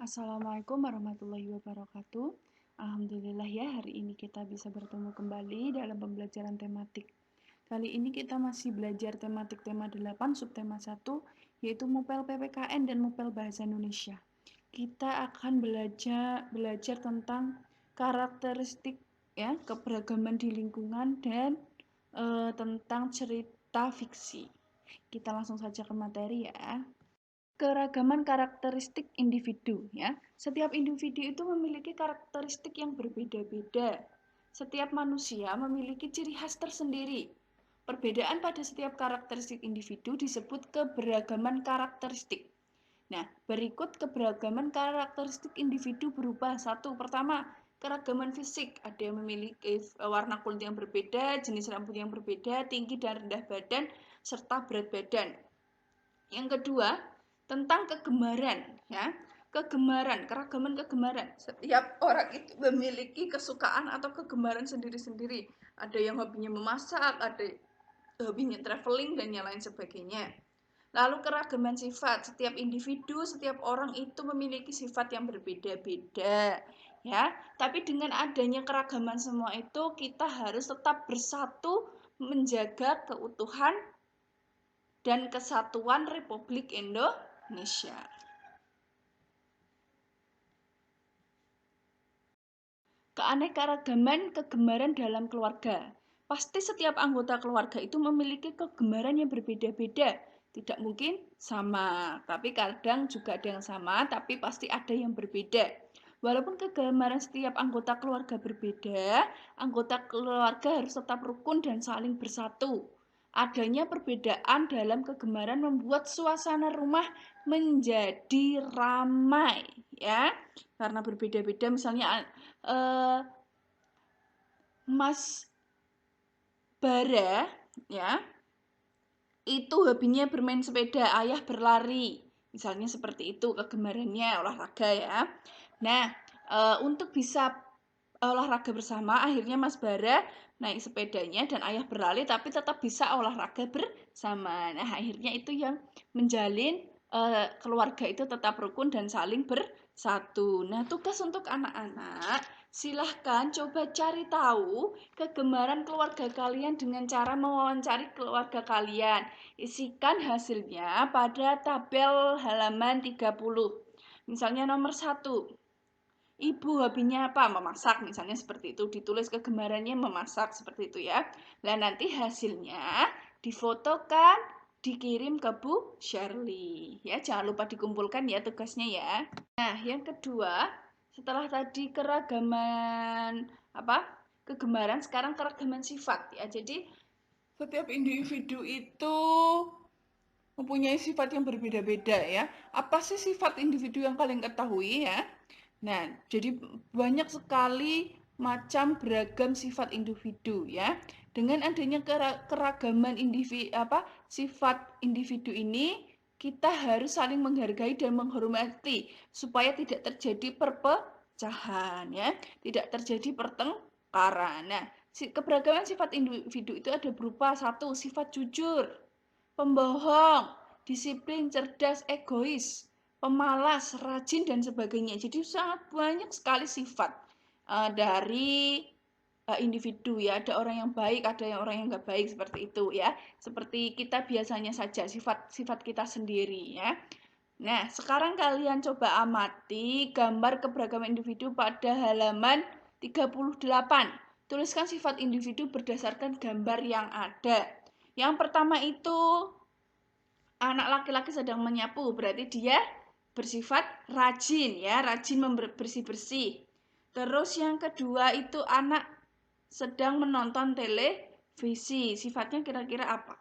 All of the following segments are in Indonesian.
Assalamualaikum warahmatullahi wabarakatuh. Alhamdulillah ya, hari ini kita bisa bertemu kembali dalam pembelajaran tematik. Kali ini kita masih belajar tematik tema 8, subtema 1, yaitu Mupel PPKN dan Mupel Bahasa Indonesia. Kita akan belajar tentang karakteristik ya, keberagaman di lingkungan dan tentang cerita fiksi. Kita langsung saja ke materi ya. Keragaman karakteristik individu ya. Setiap individu itu memiliki karakteristik yang berbeda-beda. Setiap manusia memiliki ciri khas tersendiri. Perbedaan pada setiap karakteristik individu disebut keberagaman karakteristik. Nah, berikut keberagaman karakteristik individu berupa satu, pertama, keragaman fisik. Ada yang memiliki warna kulit yang berbeda, jenis rambut yang berbeda, tinggi dan rendah badan, serta berat badan. Yang kedua, tentang kegemaran ya. Keragaman kegemaran. Setiap orang itu memiliki kesukaan atau kegemaran sendiri-sendiri. Ada yang hobinya memasak, ada hobinya traveling dan yang lain sebagainya. Lalu keragaman sifat. Setiap individu, setiap orang itu memiliki sifat yang berbeda-beda ya. Tapi dengan adanya keragaman semua itu kita harus tetap bersatu menjaga keutuhan dan kesatuan Republik Indonesia. Keanekaragaman kegemaran dalam keluarga. Pasti setiap anggota keluarga itu memiliki kegemaran yang berbeda-beda. Tidak mungkin sama, tapi kadang juga ada yang sama, tapi pasti ada yang berbeda. Walaupun kegemaran setiap anggota keluarga berbeda, anggota keluarga harus tetap rukun dan saling bersatu. Adanya perbedaan dalam kegemaran membuat suasana rumah menjadi ramai, ya. Karena berbeda-beda, misalnya Mas Bara, ya, itu hobinya bermain sepeda, ayah berlari, misalnya seperti itu kegemarannya olahraga ya. Nah, untuk bisa olahraga bersama, akhirnya Mas Bara naik sepedanya dan ayah berlari, tapi tetap bisa olahraga bersama. Nah, akhirnya itu yang menjalin keluarga itu tetap rukun dan saling bersatu. Nah, tugas untuk anak-anak, silahkan coba cari tahu kegemaran keluarga kalian dengan cara mewawancari keluarga kalian. Isikan hasilnya pada tabel halaman 30. Misalnya nomor 1. Ibu hobinya apa? Memasak, misalnya seperti itu. Ditulis kegemarannya memasak, seperti itu ya. Nah, nanti hasilnya difotokan, dikirim ke Bu Shirley. Ya, jangan lupa dikumpulkan ya tugasnya ya. Nah, yang kedua, setelah tadi keragaman kegemaran, sekarang keragaman sifat ya. Jadi setiap individu itu mempunyai sifat yang berbeda-beda ya. Apa sih sifat individu yang kalian ketahui ya? Nah, jadi banyak sekali macam beragam sifat individu ya. Dengan adanya keragaman sifat individu ini, kita harus saling menghargai dan menghormati supaya tidak terjadi perpecahan ya, tidak terjadi pertengkaran. Nah, keberagaman sifat individu itu ada berupa satu, sifat jujur, pembohong, disiplin, cerdas, egois, pemalas, rajin, dan sebagainya. Jadi sangat banyak sekali sifat dari individu ya. Ada orang yang baik, ada yang orang yang nggak baik, seperti itu ya. Seperti kita biasanya saja, sifat-sifat kita sendiri ya. Nah, sekarang kalian coba amati gambar keberagaman individu pada halaman 38. Tuliskan sifat individu berdasarkan gambar yang ada. Yang pertama itu anak laki-laki sedang menyapu, berarti dia bersifat rajin ya, rajin bersih-bersih. Terus yang kedua itu anak sedang menonton televisi, sifatnya kira-kira apa?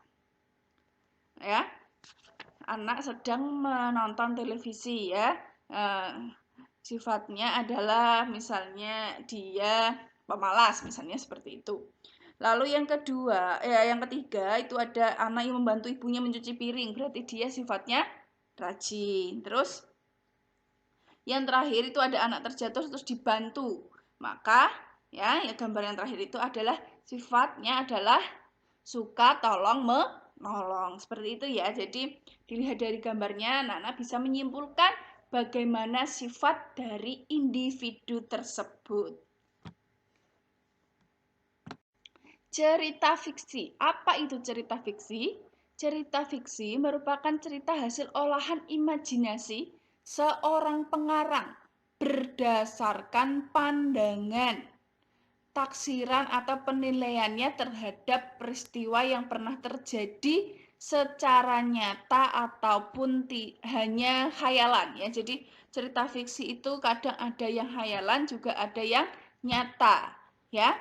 Ya, anak sedang menonton televisi ya. Sifatnya adalah misalnya dia pemalas, misalnya seperti itu. Lalu yang ketiga itu ada anak yang membantu ibunya mencuci piring, berarti dia sifatnya rajin. Terus yang terakhir itu ada anak terjatuh terus dibantu. Maka ya gambar yang terakhir itu adalah sifatnya adalah suka tolong menolong. Seperti itu ya. Jadi dilihat dari gambarnya, anak-anak bisa menyimpulkan bagaimana sifat dari individu tersebut. Cerita fiksi. Apa itu cerita fiksi? Cerita fiksi merupakan cerita hasil olahan imajinasi seorang pengarang berdasarkan pandangan, taksiran atau penilaiannya terhadap peristiwa yang pernah terjadi secara nyata ataupun hanya khayalan ya. Jadi cerita fiksi itu kadang ada yang khayalan juga ada yang nyata ya.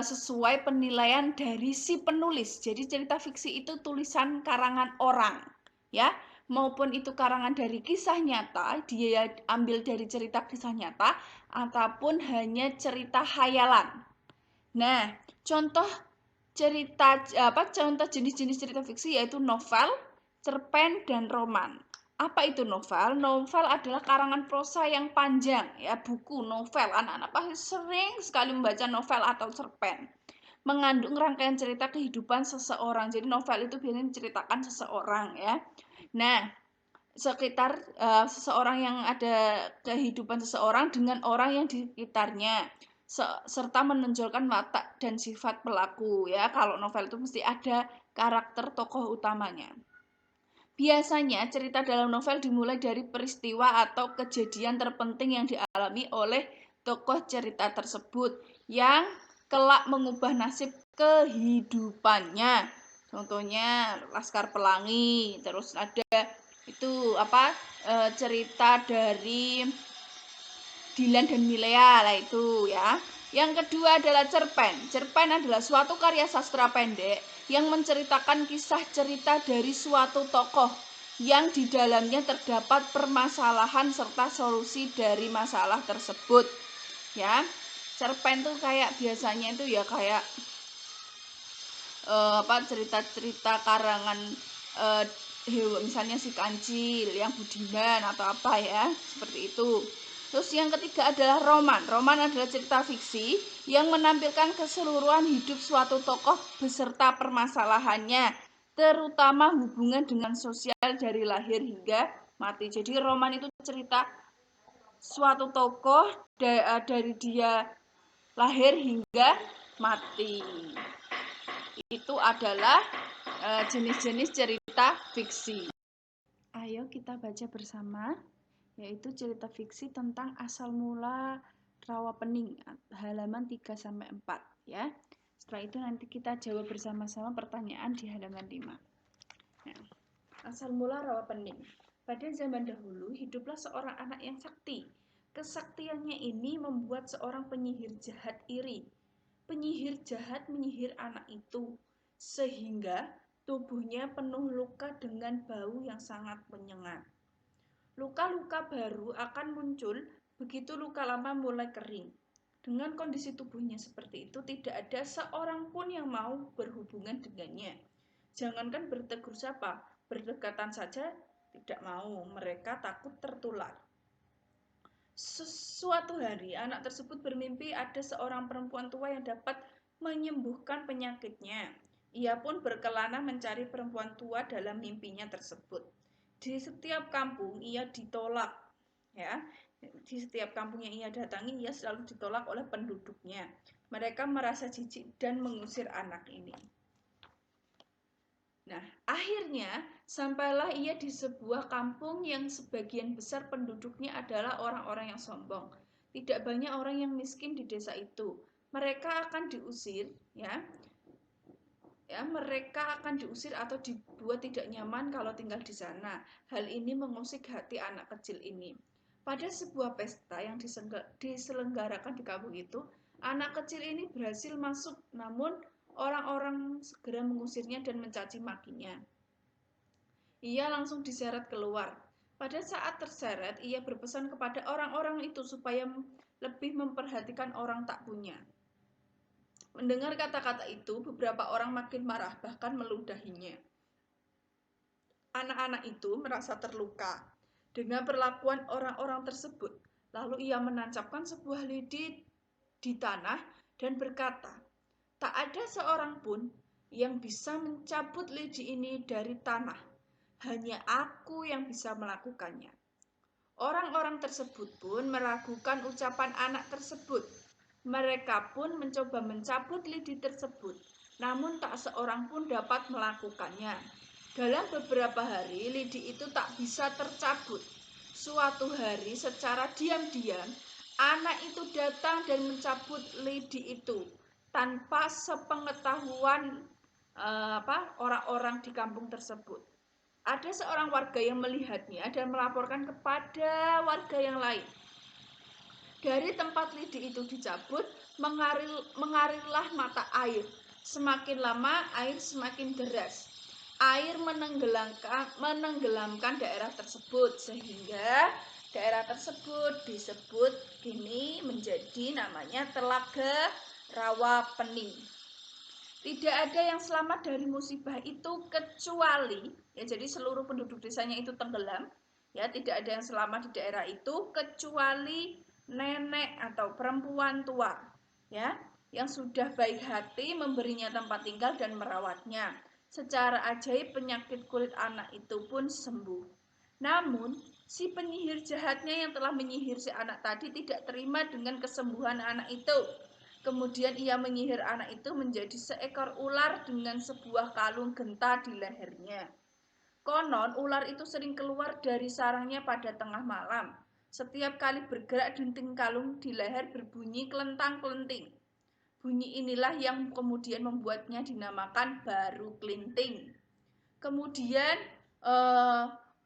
Sesuai penilaian dari si penulis. Jadi cerita fiksi itu tulisan karangan orang ya, maupun itu karangan dari kisah nyata, dia ambil dari cerita kisah nyata ataupun hanya cerita khayalan. Nah, contoh jenis-jenis cerita fiksi yaitu novel, cerpen, dan roman. Apa itu novel? Novel adalah karangan prosa yang panjang, ya, buku novel. Anak-anak pasti sering sekali membaca novel atau cerpen. Mengandung rangkaian cerita kehidupan seseorang. Jadi novel itu biasanya menceritakan seseorang, ya. Nah, sekitar seseorang yang ada kehidupan seseorang dengan orang yang di sekitarnya, serta menonjolkan watak dan sifat pelaku ya. Kalau novel itu mesti ada karakter tokoh utamanya. Biasanya cerita dalam novel dimulai dari peristiwa atau kejadian terpenting yang dialami oleh tokoh cerita tersebut yang kelak mengubah nasib kehidupannya. Contohnya Laskar Pelangi, terus ada itu cerita dari Dilan dan Milea lah itu ya. Yang kedua adalah cerpen. Cerpen adalah suatu karya sastra pendek yang menceritakan kisah cerita dari suatu tokoh yang di dalamnya terdapat permasalahan serta solusi dari masalah tersebut. Ya. Cerpen tuh kayak biasanya itu ya kayak cerita-cerita karangan misalnya si Kancil yang Budiman atau apa ya, seperti itu. Terus yang ketiga adalah roman. Roman adalah cerita fiksi yang menampilkan keseluruhan hidup suatu tokoh beserta permasalahannya, terutama hubungan dengan sosial dari lahir hingga mati. Jadi roman itu cerita suatu tokoh dari dia lahir hingga mati. Itu adalah jenis-jenis cerita fiksi. Ayo kita baca bersama, yaitu cerita fiksi tentang asal mula Rawapening, halaman 3-4 ya. Setelah itu nanti kita jawab bersama-sama pertanyaan di halaman 5. Nah, asal mula Rawapening. Pada zaman dahulu hiduplah seorang anak yang sakti. Kesaktiannya ini membuat seorang penyihir jahat iri. Penyihir jahat menyihir anak itu sehingga tubuhnya penuh luka dengan bau yang sangat menyengat. Luka-luka baru akan muncul begitu luka lama mulai kering. Dengan kondisi tubuhnya seperti itu, tidak ada seorang pun yang mau berhubungan dengannya. Jangankan bertegur sapa, berdekatan saja tidak mau, mereka takut tertular. Suatu hari, anak tersebut bermimpi ada seorang perempuan tua yang dapat menyembuhkan penyakitnya. Ia pun berkelana mencari perempuan tua dalam mimpinya tersebut. Di setiap kampung ia ditolak, ya. Di setiap kampung yang ia datangi, ia selalu ditolak oleh penduduknya. Mereka merasa jijik dan mengusir anak ini. Nah, akhirnya sampailah ia di sebuah kampung yang sebagian besar penduduknya adalah orang-orang yang sombong. Tidak banyak orang yang miskin di desa itu. Mereka akan diusir, ya. Mereka akan diusir atau dibuat tidak nyaman kalau tinggal di sana. Hal ini mengusik hati anak kecil ini. Pada sebuah pesta yang diselenggarakan di kampung itu, anak kecil ini berhasil masuk, namun orang-orang segera mengusirnya dan mencaci makinya. Ia langsung diseret keluar. Pada saat terseret, ia berpesan kepada orang-orang itu supaya lebih memperhatikan orang tak punya. Mendengar kata-kata itu, beberapa orang makin marah, bahkan meludahinya. Anak-anak itu merasa terluka dengan perlakuan orang-orang tersebut. Lalu ia menancapkan sebuah lidi di tanah dan berkata, "Tak ada seorang pun yang bisa mencabut lidi ini dari tanah. Hanya aku yang bisa melakukannya." Orang-orang tersebut pun meragukan ucapan anak tersebut. Mereka pun mencoba mencabut lidi tersebut, namun tak seorang pun dapat melakukannya. Dalam beberapa hari, lidi itu tak bisa tercabut. Suatu hari, secara diam-diam, anak itu datang dan mencabut lidi itu tanpa sepengetahuan orang-orang di kampung tersebut. Ada seorang warga yang melihatnya dan melaporkan kepada warga yang lain. Dari tempat lidi itu dicabut, mengalirlah mata air. Semakin lama, air semakin deras. Air menenggelamkan daerah tersebut, sehingga daerah tersebut disebut kini menjadi namanya Telaga Rawapening. Tidak ada yang selamat dari musibah itu kecuali, ya, jadi seluruh penduduk desanya itu tenggelam, ya, tidak ada yang selamat di daerah itu kecuali nenek atau perempuan tua, ya, yang sudah baik hati memberinya tempat tinggal dan merawatnya. Secara ajaib penyakit kulit anak itu pun sembuh. Namun si penyihir jahatnya yang telah menyihir si anak tadi tidak terima dengan kesembuhan anak itu. Kemudian ia menyihir anak itu menjadi seekor ular dengan sebuah kalung genta di lehernya. Konon ular itu sering keluar dari sarangnya pada tengah malam. Setiap kali bergerak, denting kalung di leher berbunyi kelentang-kelenting. Bunyi inilah yang kemudian membuatnya dinamakan Baru Kelinting. Kemudian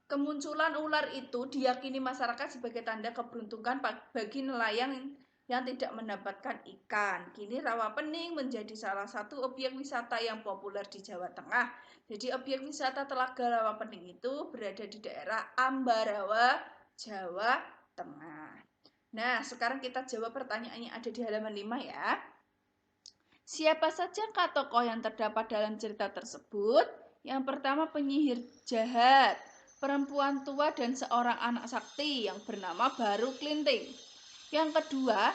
kemunculan ular itu diyakini masyarakat sebagai tanda keberuntungan bagi nelayan yang tidak mendapatkan ikan. Kini Rawapening menjadi salah satu objek wisata yang populer di Jawa Tengah. Jadi objek wisata Telaga Rawapening itu berada di daerah Ambarawa, Jawa Tengah. Nah, sekarang kita jawab pertanyaan yang ada di halaman 5 ya. Siapa saja tokoh yang terdapat dalam cerita tersebut? Yang pertama penyihir jahat, perempuan tua dan seorang anak sakti yang bernama Baru Kelinting. Yang kedua,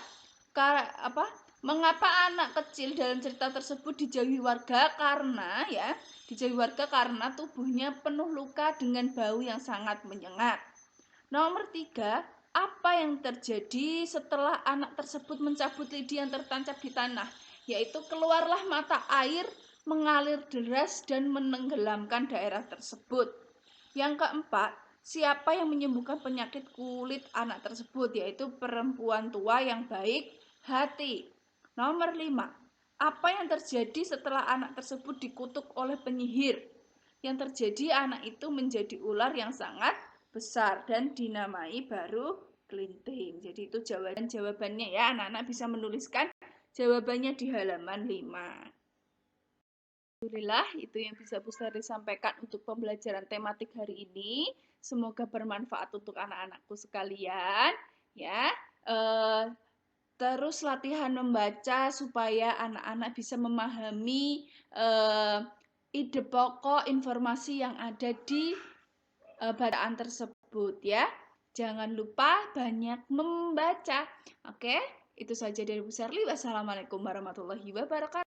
mengapa anak kecil dalam cerita tersebut dijauhi warga karena tubuhnya penuh luka dengan bau yang sangat menyengat. Nomor 3, apa yang terjadi setelah anak tersebut mencabut lidi yang tertancap di tanah? Yaitu keluarlah mata air mengalir deras dan menenggelamkan daerah tersebut. Yang keempat, siapa yang menyembuhkan penyakit kulit anak tersebut? Yaitu perempuan tua yang baik hati. Nomor 5, apa yang terjadi setelah anak tersebut dikutuk oleh penyihir? Yang terjadi anak itu menjadi ular yang sangat besar dan dinamai Baru Kelinting. Jadi itu jawabannya ya, anak-anak bisa menuliskan jawabannya di halaman 5. Alhamdulillah, itu yang bisa Bu Sari sampaikan untuk pembelajaran tematik hari ini. Semoga bermanfaat untuk anak-anakku sekalian. Ya, terus latihan membaca supaya anak-anak bisa memahami ide pokok informasi yang ada di bacaan tersebut ya. Jangan lupa banyak membaca. Oke, itu saja dari Bu Sherly. Wassalamualaikum warahmatullahi wabarakatuh.